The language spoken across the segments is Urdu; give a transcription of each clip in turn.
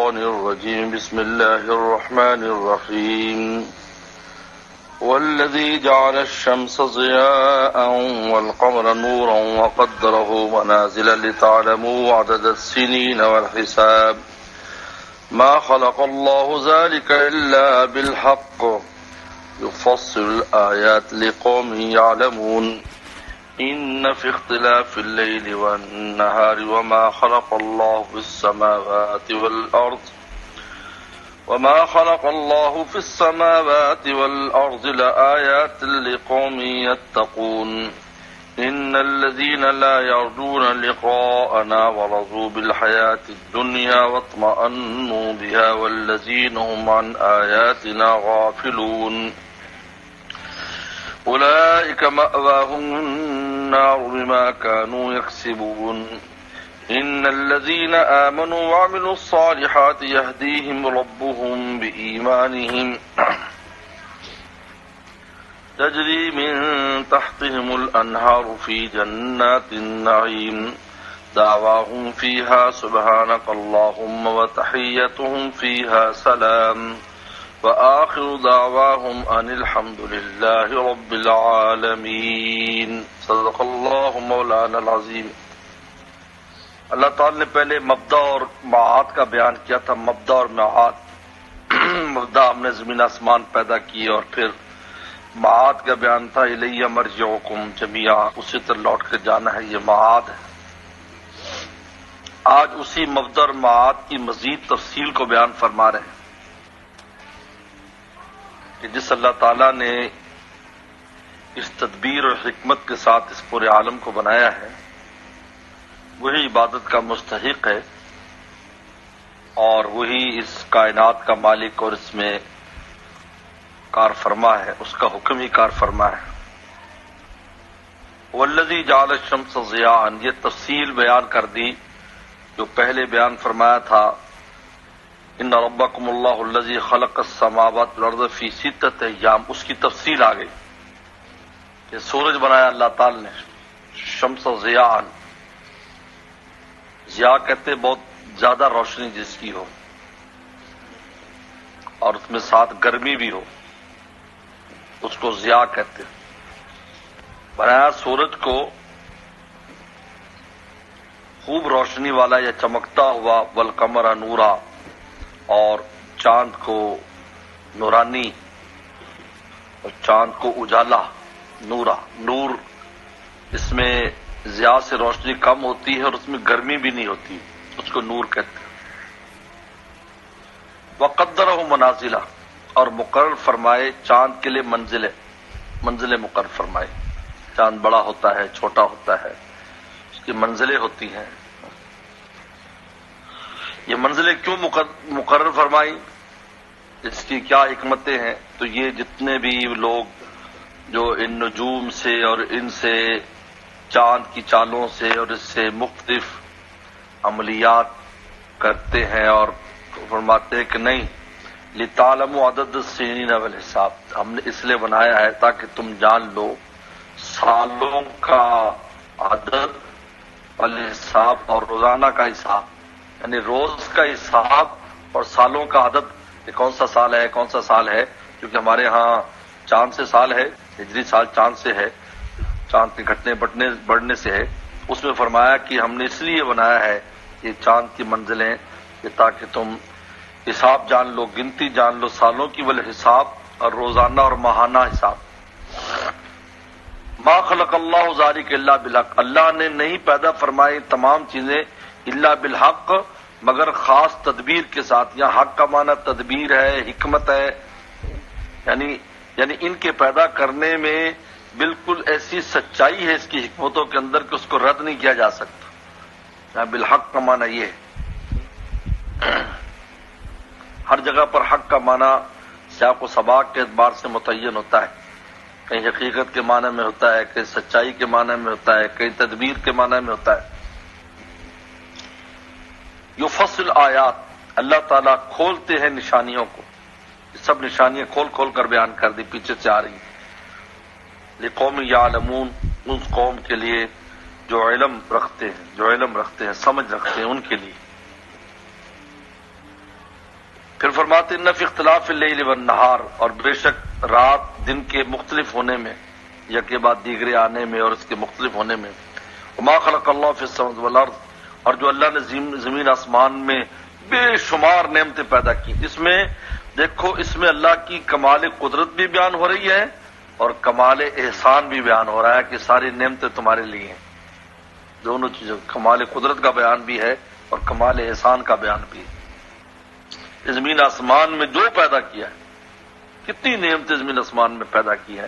الشيطان الرجيم بسم الله الرحمن الرحيم والذي جعل الشمس ضياء والقمر نورا وقدره منازل لتعلموا عدد السنين والحساب ما خلق الله ذلك إلا بالحق يفصل الآيات لقوم يعلمون إن في اختلاف الليل والنهار وما خلق الله في السماوات والأرض لآيات لقوم يتقون إن الذين لا يرجون لقاءنا ورضوا بالحياة الدنيا واطمأنوا بها والذين هم عن آياتنا غافلون أولئك مأواهم النار بما كانوا يكسبون إن الذين آمنوا وعملوا الصالحات يهديهم ربهم بإيمانهم تجري من تحتهم الأنهار في جنات النعيم دعواهم فيها سبحانك اللهم وتحيتهم فيها سلام وآخر دعواهم أن الحمد لله رب العالمين صدق اللہ مولانا العظیم۔ اللہ تعالی نے پہلے مبدا اور معاد کا بیان کیا تھا۔ مبدا اور معاد، مبدا ہم نے زمین آسمان پیدا کیے، اور پھر معاد کا بیان تھا الیہ مرجعکم جمیعا، اسی طرح لوٹ کے جانا ہے، یہ معاد ہے۔ آج اسی مبدا اور معاد کی مزید تفصیل کو بیان فرما رہے ہیں کہ جس اللہ تعالیٰ نے اس تدبیر اور حکمت کے ساتھ اس پورے عالم کو بنایا ہے، وہی عبادت کا مستحق ہے، اور وہی اس کائنات کا مالک اور اس میں کار فرما ہے، اس کا حکم ہی کار فرما ہے۔ والذی جعل الشمس ضیاء، یہ تفصیل بیان کر دی جو پہلے بیان فرمایا تھا، ان ربکم اللہ الذی خلق السماوات والارض فی ستۃ ایام، اس کی تفصیل آ گئی کہ سورج بنایا اللہ تعالی نے، شمس ضیاء، ضیاء کہتے بہت زیادہ روشنی جس کی ہو اور اس میں ساتھ گرمی بھی ہو، اس کو ضیاء کہتے۔ بنایا سورج کو خوب روشنی والا یا چمکتا ہوا، والقمر نورا، اور چاند کو نورانی، اور چاند کو اجالا، نورا، نور اس میں ضیاء سے روشنی کم ہوتی ہے اور اس میں گرمی بھی نہیں ہوتی، اس کو نور کہتے ہیں۔ وقدرہ منازلہ، اور مقرر فرمائے چاند کے لیے منزلیں مقرر فرمائے۔ چاند بڑا ہوتا ہے، چھوٹا ہوتا ہے، اس کی منزلیں ہوتی ہیں۔ یہ منزلیں کیوں مقرر فرمائی، اس کی کیا حکمتیں ہیں؟ تو یہ جتنے بھی لوگ جو ان نجوم سے اور ان سے، چاند کی چالوں سے اور اس سے مختلف عملیات کرتے ہیں، اور فرماتے ہیں کہ نہیں، لِتَعْلَمُوا عَدَدَ السِّنِينَ وَالْحِسَابَ، ہم نے اس لیے بنایا ہے تاکہ تم جان لو سالوں کا عدد، والحساب، اور روزانہ کا حساب، یعنی روز کا حساب اور سالوں کا عدد، کہ کون سا سال ہے کون سا سال ہے، کیونکہ ہمارے ہاں چاند سے سال ہے، ہجری سال چاند سے ہے، چاند کے گھٹنے بڑھنے سے ہے۔ اس میں فرمایا کہ ہم نے اس لیے بنایا ہے یہ چاند کی منزلیں کہ تاکہ تم حساب جان لو، گنتی جان لو سالوں کی، والحساب، اور روزانہ اور ماہانہ حساب۔ ما خلق اللہ ذالک الا بالحق، اللہ نے نہیں پیدا فرمائی تمام چیزیں الا بالحق، مگر خاص تدبیر کے ساتھ۔ یہاں حق کا معنی تدبیر ہے، حکمت ہے، یعنی ان کے پیدا کرنے میں بالکل ایسی سچائی ہے اس کی حکمتوں کے اندر کہ اس کو رد نہیں کیا جا سکتا۔ یہاں بالحق کا معنی یہ ہے۔ ہر جگہ پر حق کا معنی سیاق و سباق کے اعتبار سے متعین ہوتا ہے، کہیں حقیقت کے معنی میں ہوتا ہے، کہیں سچائی کے معنی میں ہوتا ہے، کہیں تدبیر کے معنی میں ہوتا ہے۔ یفصل آیات، اللہ تعالیٰ کھولتے ہیں نشانیوں کو، یہ سب نشانیاں کھول کھول کر بیان کر دی، پیچھے سے آ رہی ہیں۔ لقوم یعلمون، اس قوم کے لیے جو علم رکھتے ہیں، سمجھ رکھتے ہیں، ان کے لیے۔ پھر فرماتے ان فی اختلاف اللیل والنہار، اور بے شک رات دن کے مختلف ہونے میں، یکے بعد دیگرے آنے میں اور اس کے مختلف ہونے میں، وما خلق اللہ فی السماوات والارض، اور جو اللہ نے زمین آسمان میں بے شمار نعمتیں پیدا کی، اس میں دیکھو، اس میں اللہ کی کمال قدرت بھی بیان ہو رہی ہے اور کمال احسان بھی بیان ہو رہا ہے کہ ساری نعمتیں تمہارے لیے ہیں. دونوں چیزیں، کمال قدرت کا بیان بھی ہے اور کمال احسان کا بیان بھی ہے. زمین آسمان میں جو پیدا کیا ہے، کتنی نعمتیں زمین آسمان میں پیدا کی ہے،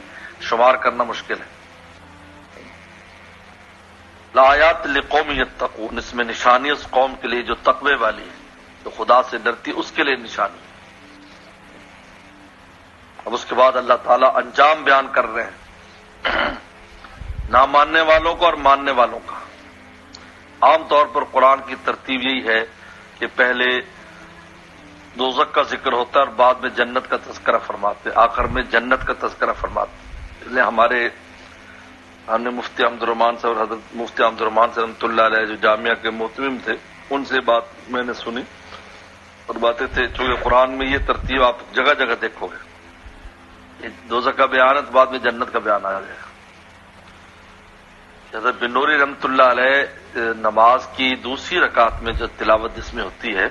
شمار کرنا مشکل ہے. لآیات لقوم یتقون، اس میں نشانی اس قوم کے لیے جو تقوی والی ہے، جو خدا سے ڈرتی، اس کے لیے نشانی. اب اس کے بعد اللہ تعالیٰ انجام بیان کر رہے ہیں نہ ماننے والوں کو اور ماننے والوں کا. عام طور پر قرآن کی ترتیب یہی ہے کہ پہلے دوزخ کا ذکر ہوتا ہے اور بعد میں جنت کا تذکرہ فرماتے، آخر میں جنت کا تذکرہ فرماتے. اس لیے ہم نے مفتی عبد الرحمان سے اور حضرت مفتی عبد الرحمان سے رحمۃ اللہ علیہ جو جامعہ کے محتمم تھے، ان سے بات میں نے سنی اور باتیں تھے. چونکہ قرآن میں یہ ترتیب آپ جگہ جگہ دیکھو گے، دوزخ کا بیان ہے تو بعد میں جنت کا بیان آ جائے گا. حضرت بن نوری رحمۃ اللہ علیہ نماز کی دوسری رکعت میں جو تلاوت جس میں ہوتی ہے،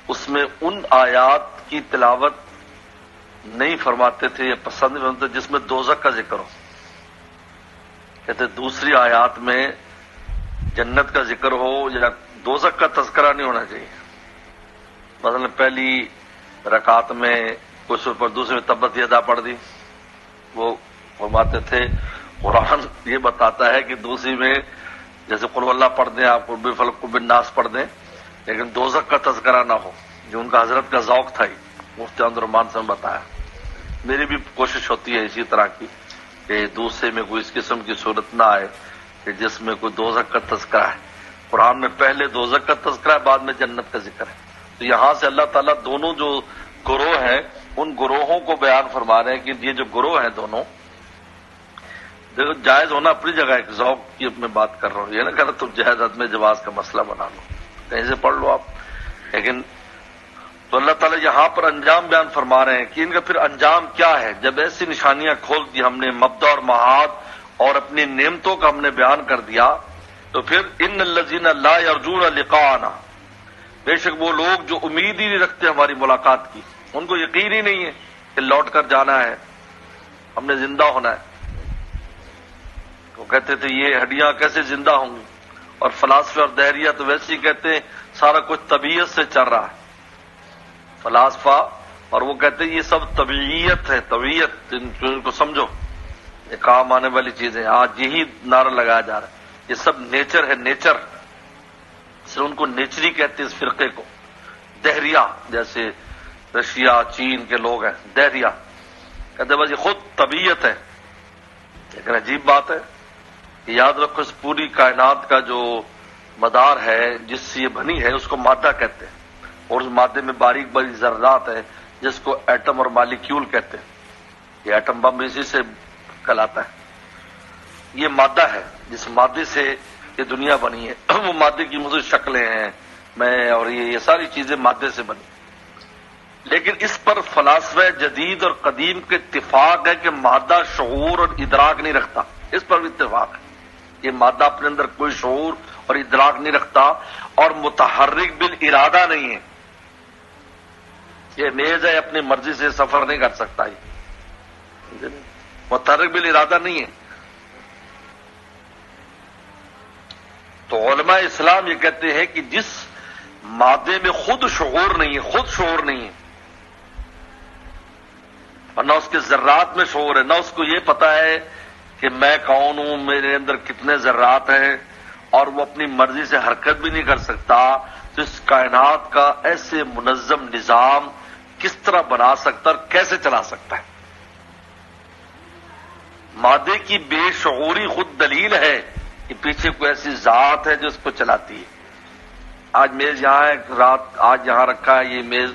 اس میں ان آیات کی تلاوت نہیں فرماتے تھے یا پسند نہیں فرماتے جس میں دوزخ کا ذکر ہو. کہتے دوسری آیات میں جنت کا ذکر ہو یا دوزخ کا تذکرہ نہیں ہونا چاہیے. مثلا پہلی رکعت میں کچھ پر دوسرے میں تبت یدا پڑھ دی، وہ فرماتے تھے قرآن یہ بتاتا ہے کہ دوسری میں جیسے قل ہو اللہ پڑھ دیں، آپ قرب فلق قرب الناس پڑھ دیں، لیکن دوزخ کا تذکرہ نہ ہو، جو ان کا حضرت کا ذوق تھا. مفتی عبد الرحمان سے بتایا. میری بھی کوشش ہوتی ہے اسی طرح کی کہ دوسرے میں کوئی اس قسم کی صورت نہ آئے کہ جس میں کوئی دوزخ کا تذکرہ ہے. قرآن میں پہلے دوزخ کا تذکرہ ہے، بعد میں جنت کا ذکر ہے. تو یہاں سے اللہ تعالیٰ دونوں جو گروہ ہیں ان گروہوں کو بیان فرما رہے ہیں کہ یہ جو گروہ ہیں دونوں، دیکھو جائز ہونا اپنی جگہ، ایک ذوق کی میں بات کر رہا ہوں، یہ نہ کہنا تم جہاد عدم جواز کا مسئلہ بنا لو، کہیں سے پڑھ لو آپ. لیکن تو اللہ تعالیٰ یہاں پر انجام بیان فرما رہے ہیں کہ ان کا پھر انجام کیا ہے. جب ایسی نشانیاں کھول دی ہم نے، مبدا اور معاد اور اپنی نعمتوں کا ہم نے بیان کر دیا، تو پھر ان الذین لا یرجون لقاءنا، بے شک وہ لوگ جو امید ہی نہیں رکھتے ہماری ملاقات کی، ان کو یقین ہی نہیں ہے کہ لوٹ کر جانا ہے، ہم نے زندہ ہونا ہے. وہ کہتے تھے یہ ہڈیاں کیسے زندہ ہوں گی، اور فلاسفہ اور دہریہ تو ویسے ہی کہتے ہیں سارا کچھ طبیعت سے چل رہا ہے. فلاسفہ اور وہ کہتے ہیں یہ سب طبیعیت ہے، طبیعت ان کو سمجھو، یہ کام آنے والی چیزیں. آج یہی نعرہ لگایا جا رہا ہے یہ سب نیچر ہے، نیچر. صرف ان کو نیچری کہتے ہیں اس فرقے کو. دہریہ جیسے رشیا چین کے لوگ ہیں، دہریہ کہتے ہیں بس یہ خود طبیعت ہے. لیکن عجیب بات ہے کہ یاد رکھو اس پوری کائنات کا جو مدار ہے جس سے یہ بنی ہے اس کو مادہ کہتے ہیں، اور اس مادے میں باریک باریک ذرات ہیں جس کو ایٹم اور مالیکیول کہتے ہیں. یہ ایٹم بم اسی سے کہلاتا ہے. یہ مادہ ہے جس مادے سے یہ دنیا بنی ہے. وہ مادے کی مجھے شکلیں ہیں، میں اور یہ ساری چیزیں مادے سے بنی. لیکن اس پر فلاسفہ جدید اور قدیم کے اتفاق ہے کہ مادہ شعور اور ادراک نہیں رکھتا. اس پر بھی اتفاق ہے. یہ مادہ اپنے اندر کوئی شعور اور ادراک نہیں رکھتا اور متحرک بالارادہ نہیں ہے. یہ میز ہے، اپنی مرضی سے سفر نہیں کر سکتا، یہ متحرک بالارادہ نہیں ہے. تو علماء اسلام یہ کہتے ہیں کہ جس مادے میں خود شعور نہیں ہے، خود شعور نہیں ہے، اور نہ اس کے ذرات میں شعور ہے، نہ اس کو یہ پتا ہے کہ میں کون ہوں، میرے اندر کتنے ذرات ہیں، اور وہ اپنی مرضی سے حرکت بھی نہیں کر سکتا، تو اس کائنات کا ایسے منظم نظام کس طرح بنا سکتا اور کیسے چلا سکتا ہے؟ مادے کی بے شعوری خود دلیل ہے کہ پیچھے کوئی ایسی ذات ہے جو اس کو چلاتی ہے. آج میز یہاں ہے، رات آج یہاں رکھا ہے، یہ میز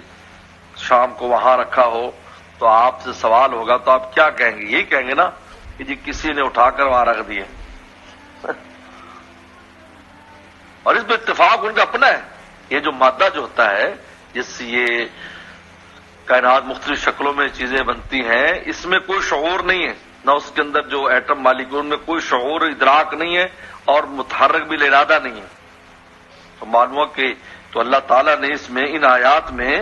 شام کو وہاں رکھا ہو تو آپ سے سوال ہوگا تو آپ کیا کہیں گے؟ یہی کہیں گے نا کہ جی کسی نے اٹھا کر وہاں رکھ دیے. اور اس میں اتفاق ان کا اپنا ہے. یہ جو مادہ جو ہوتا ہے جس سے یہ کائنات مختلف شکلوں میں چیزیں بنتی ہیں، اس میں کوئی شعور نہیں ہے، نہ اس کے اندر جو ایٹم مالیکول میں کوئی شعور ادراک نہیں ہے اور متحرک بھی ارادہ نہیں ہے۔ تو معلوم ہوا کہ تو اللہ تعالیٰ نے اس میں ان آیات میں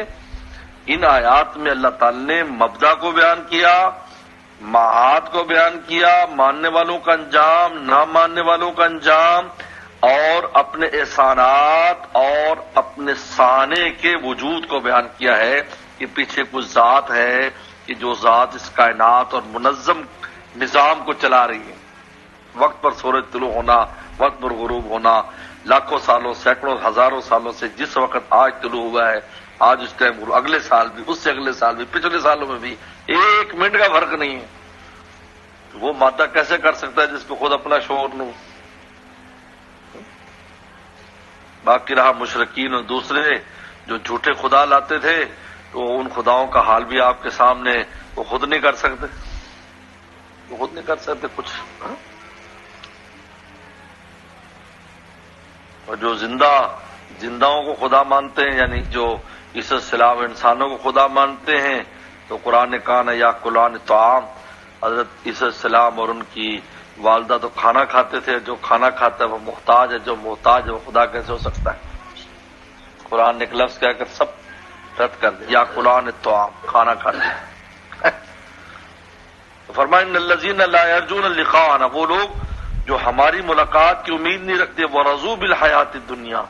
اللہ تعالیٰ نے مبدا کو بیان کیا، معاد کو بیان کیا، ماننے والوں کا انجام، نہ ماننے والوں کا انجام، اور اپنے احسانات اور اپنے صانع کے وجود کو بیان کیا ہے کہ پیچھے کچھ ذات ہے کہ جو ذات اس کائنات اور منظم نظام کو چلا رہی ہے، وقت پر سورج طلوع ہونا، وقت پر غروب ہونا، لاکھوں سالوں، سینکڑوں، ہزاروں سالوں سے جس وقت آج طلوع ہوا ہے، آج اس ٹائم اگلے سال بھی، اس سے اگلے سال بھی، پچھلے سالوں میں بھی ایک منٹ کا فرق نہیں ہے۔ وہ مادہ کیسے کر سکتا ہے جس کو خود اپنا شعور نہیں؟ باقی رہا مشرکین اور دوسرے جو جھوٹے خدا لاتے تھے، تو ان خداؤں کا حال بھی آپ کے سامنے، وہ خود نہیں کر سکتے، وہ خود نہیں کر سکتے کچھ۔ اور جو زندہوں کو خدا مانتے ہیں، یعنی جو عیسی السلام انسانوں کو خدا مانتے ہیں، تو قرآن نے کہا نا یا کلان طعام، حضرت عیسی السلام اور ان کی والدہ تو کھانا کھاتے تھے، جو کھانا کھاتا ہے وہ محتاج ہے، جو محتاج ہے وہ خدا کیسے ہو سکتا ہے؟ قرآن نے ایک لفظ کہہ کر سب رد کر دیا، یا کلان طعام، کھانا کھاتے ہیں۔ تو فرمایا ان الذین لا یرجون لقاءنا، وہ لوگ جو ہماری ملاقات کی امید نہیں رکھتے، ورضوا بالحیات الدنیا،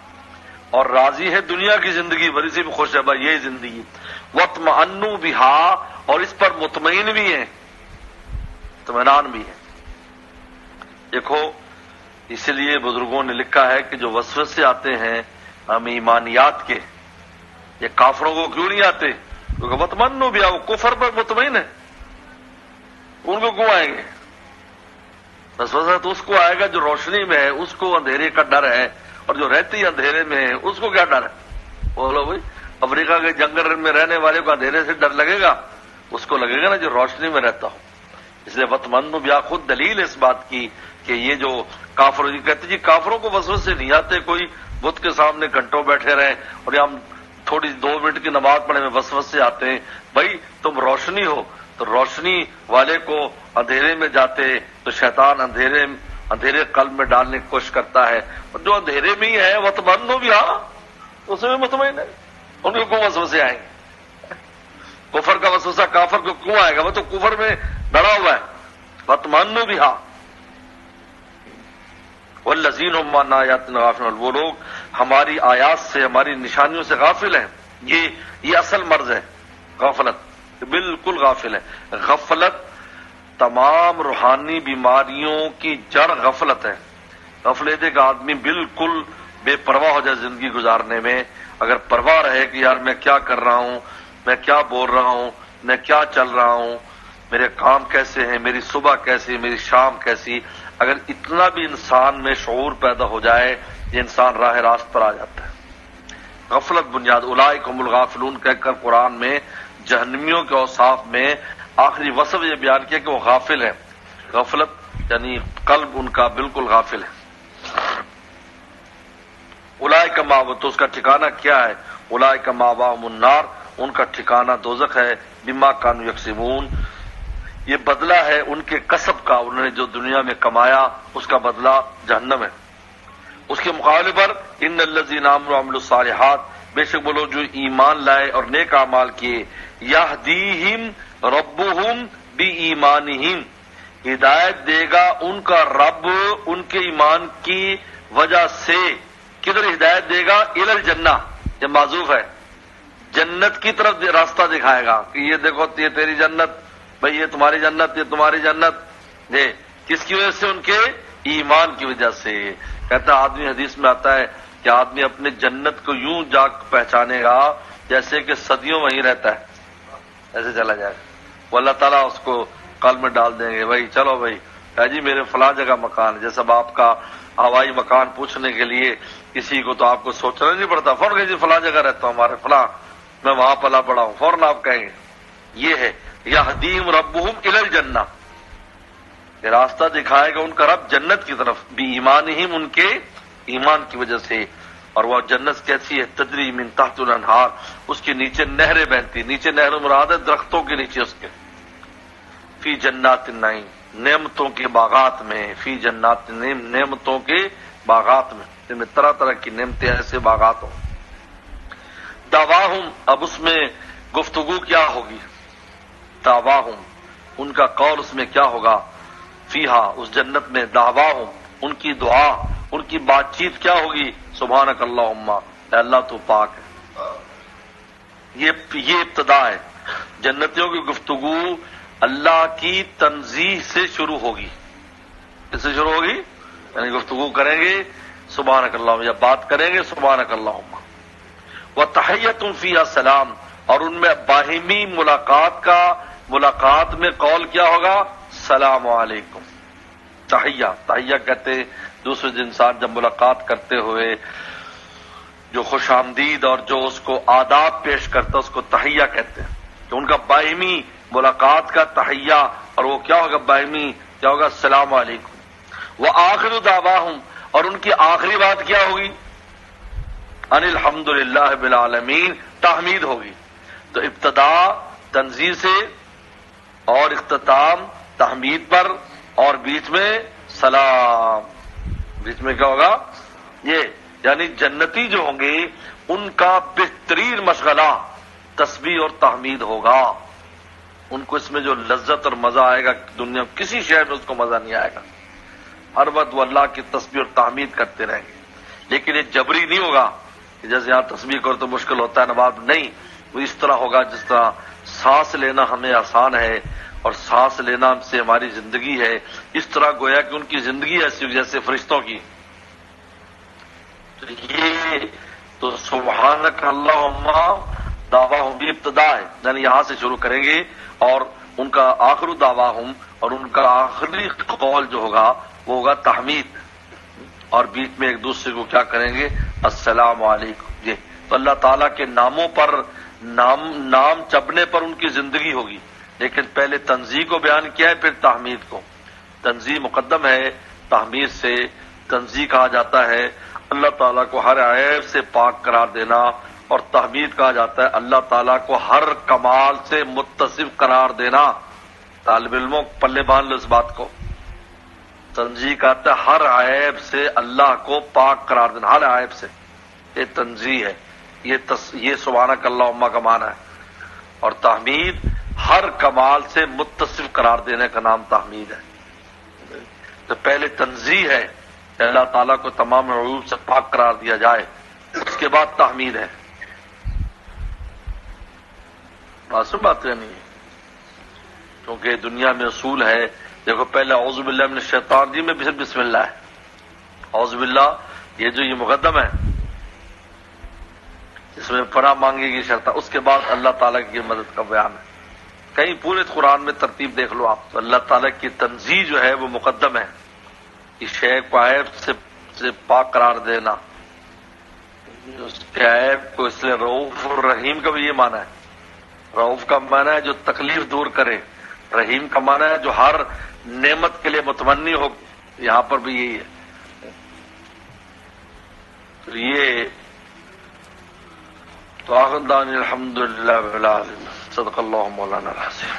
اور راضی ہے دنیا کی زندگی بھری سے بھی خوش ہے، بھائی یہی زندگی، واطمئنوا بہا، اور اس پر مطمئن بھی ہیں، اطمینان بھی ہے۔ دیکھو اس لیے بزرگوں نے لکھا ہے کہ جو وسوسے آتے ہیں ہم ایمانیات کے، یہ کافروں کو کیوں نہیں آتے؟ کیونکہ مطمئن بھی وہ کفر پر مطمئن ہے، ان کو کیوں آئیں گے؟ وسوسہ تو اس کو آئے گا جو روشنی میں ہے، اس کو اندھیرے کا ڈر ہے، اور جو رہتی اندھیرے میں ہے اس کو کیا ڈر ہے؟ بولو بھائی، افریقہ کے جنگل میں رہنے والے کو اندھیرے سے ڈر لگے گا؟ اس کو لگے گا نا جو روشنی میں رہتا ہو۔ اس لیے وطمن بیا خود دلیل اس بات کی کہ یہ جو کافر کہتے جی کافروں کو وسوسے نہیں آتے، کوئی بت کے سامنے گھنٹوں بیٹھے رہے اور ہم تھوڑی 2 منٹ کی نماز پڑھے میں وسوسے آتے ہیں۔ بھائی تم روشنی ہو تو روشنی والے کو اندھیرے میں جاتے تو شیطان اندھیرے قلب میں ڈالنے کی کوشش کرتا ہے، اور جو اندھیرے میں ہی ہے وطمن بیا اس میں مطمئن ہے، ان کو کیوں وسوسے آئیں گے؟ کفر کا وسوسہ کافر کو کیوں آئے گا؟ وہ تو کفر میں ڈرا ہوا ہے۔ وطمئنوا بہا والذین هم عن آیاتنا غافلون، وہ لوگ ہماری آیات سے، ہماری نشانیوں سے غافل ہیں۔ یہ اصل مرض ہے غفلت، بالکل غافل ہے۔ غفلت تمام روحانی بیماریوں کی جڑ غفلت ہے۔ غفلت کا آدمی بالکل بے پرواہ ہو جائے زندگی گزارنے میں، اگر پرواہ رہے کہ یار میں کیا کر رہا ہوں، میں کیا بول رہا ہوں، میں کیا چل رہا ہوں، میرے کام کیسے ہیں، میری صبح کیسی، میری شام کیسی، اگر اتنا بھی انسان میں شعور پیدا ہو جائے یہ انسان راہ راست پر آ جاتا ہے۔ غفلت بنیاد، اولئک هم الغافلون کہہ کر قرآن میں جہنمیوں کے اوصاف میں آخری وصف یہ بیان کیا کہ وہ غافل ہیں۔ غفلت یعنی قلب ان کا بالکل غافل ہے۔ اولئک مأواہم، تو اس کا ٹھکانہ کیا ہے؟ اولئک مأواہم النار، ان کا ٹھکانہ دوزخ ہے۔ بما کانوا یکسبون، یہ بدلہ ہے ان کے کسب کا، انہوں نے جو دنیا میں کمایا اس کا بدلہ جہنم ہے۔ اس کے مقابلے پر ان الذین آمنوا وعملوا الصالحات، بے شک وہ لوگ جو ایمان لائے اور نیک اعمال کیے، یہدیہم ربہم بایمانہم، ہدایت دے گا ان کا رب ان کے ایمان کی وجہ سے۔ کدھر ہدایت دے گا؟ الی الجنہ، یہ معذوف ہے، جنت کی طرف راستہ دکھائے گا کہ یہ دیکھو یہ تیری جنت، بھئی یہ تمہاری جنت، یہ تمہاری جنت۔ کس کی وجہ سے؟ ان کے ایمان کی وجہ سے۔ کہتا آدمی، حدیث میں آتا ہے کہ آدمی اپنے جنت کو یوں جا پہچانے گا جیسے کہ صدیوں وہیں رہتا ہے، ایسے چلا جائے گا۔ وہ اللہ تعالیٰ اس کو قلب میں ڈال دیں گے، بھائی چلو بھائی جی میرے فلاں جگہ مکان ہے۔ جیسا آپ کا ہوائی مکان پوچھنے کے لیے کسی کو تو آپ کو سوچنا نہیں پڑتا، فوراً کہ جی فلاں جگہ رہتا ہوں، ہمارے فلاں، میں وہاں پلا پڑا ہوں، فوراً آپ کہیں گے۔ یہ ہے یہدیہم ربہم الی الجنہ، یہ راستہ دکھائے گا ان کا رب جنت کی طرف، بی ایمانہم، ان کے ایمان کی وجہ سے۔ اور وہ جنت کیسی ہے؟ تجری من تحت الانہار، اس کے نیچے نہریں بہتی، نیچے نہر مراد ہے درختوں کے نیچے اس کے، فی جنات النعیم، نعمتوں کے باغات میں، فی جنات النعیم، نعمتوں کے باغات میں، جن میں طرح طرح کی نعمتیں ایسے باغات ہوں۔ دعواہم، اب اس میں گفتگو کیا ہوگی؟ دعواہم، ان کا قول اس میں کیا ہوگا؟ فیہا، اس جنت میں، دعواہم، ان کی دعا، ان کی بات چیت کیا ہوگی؟ سبحانک اللہم، اے اللہ تو پاک ہے۔ یہ ابتدا ہے، جنتیوں کی گفتگو اللہ کی تنزیہ سے شروع ہوگی۔ کس سے شروع ہوگی؟ یعنی گفتگو کریں گے سبحانک اللہم، یا بات کریں گے سبحانک اللہم۔ وَتَحِيَّةٌ فِيهَا سلام، اور ان میں باہمی ملاقات میں قول کیا ہوگا؟ السلام علیکم۔ تحیہ کہتے ہیں دوسرے انسان جب ملاقات کرتے ہوئے جو خوش آمدید اور جو اس کو آداب پیش کرتا اس کو تحیہ کہتے ہیں، کہ ان کا باہمی ملاقات کا تحیہ، اور وہ کیا ہوگا؟ باہمی کیا ہوگا؟ السلام علیکم۔ وآخر دعواہم، اور ان کی آخری بات کیا ہوگی؟ ان الحمد للہ رب العالمین، تحمید ہوگی۔ تو ابتدا تنزیہ سے اور اختتام تحمید پر، اور بیچ میں سلام، بیچ میں کیا ہوگا؟ یہ یعنی جنتی جو ہوں گے ان کا بہترین مشغلہ تسبیح اور تحمید ہوگا۔ ان کو اس میں جو لذت اور مزہ آئے گا دنیا کسی شہر میں اس کو مزہ نہیں آئے گا، ہر وقت وہ اللہ کی تسبیح اور تحمید کرتے رہیں گے۔ لیکن یہ جبری نہیں ہوگا کہ جیسے یہاں تسبیح کرو تو مشکل ہوتا ہے نواب، نہیں، وہ اس طرح ہوگا جس طرح سانس لینا ہمیں آسان ہے اور سانس لینا ہم سے ہماری زندگی ہے، اس طرح گویا کہ ان کی زندگی ایسی جیسے فرشتوں کی۔ تو یہ تو سبحانک اللہم دعواہم بھی ابتدا ہے، یعنی یہاں سے شروع کریں گے، اور ان کا آخر دعواہم، اور ان کا آخری قول جو ہوگا وہ ہوگا تحمید، اور بیچ میں ایک دوسرے کو کیا کریں گے؟ السلام علیکم۔ یہ تو اللہ تعالیٰ کے ناموں پر نام چبنے پر ان کی زندگی ہوگی، لیکن پہلے تنزیہ کو بیان کیا ہے، پھر تحمید کو۔ تنزیہ مقدم ہے تحمید سے۔ تنزیہ کہا جاتا ہے اللہ تعالیٰ کو ہر عیب سے پاک قرار دینا، اور تحمید کہا جاتا ہے اللہ تعالیٰ کو ہر کمال سے متصف قرار دینا۔ طالب علموں پلے باندھ لو اس بات کو۔ تنزیہ کہتا ہے ہر عیب سے اللہ کو پاک قرار دینا، ہر عیب سے، یہ تنزیہ ہے، یہ سبحانک اللہم کا معنی ہے۔ اور تحمید ہر کمال سے متصف قرار دینے کا نام تحمید ہے۔ تو پہلے تنزیہ ہے کہ اللہ تعالیٰ کو تمام عیوب سے پاک قرار دیا جائے، اس کے بعد تحمید ہے۔ معصوم بات نہیں ہے، کیونکہ دنیا میں اصول ہے، دیکھو پہلے اعوذ باللہ من الشیطان الرجیم میں بسم اللہ ہے، اعوذ باللہ یہ جو یہ مقدم ہے اس میں پناہ مانگے کی شرط، اس کے بعد اللہ تعالیٰ کی مدد کا بیان ہے۔ کہیں پورے قرآن میں ترتیب دیکھ لو آپ، تو اللہ تعالیٰ کی تنزیہ جو ہے وہ مقدم ہے، اس شے کو عیب سے پاک قرار دینا، اس کے عیب کو، اس لیے رؤوف الرحیم کا بھی یہ معنی ہے۔ رؤوف کا معنی ہے جو تکلیف دور کرے، رحیم کا معنی ہے جو ہر نعمت کے لیے متمنی ہو، یہاں پر بھی یہی ہے۔ تو یہ تو آخر دعوانا الحمدللہ رب العالمین، صدق اللہ مولانا العظیم۔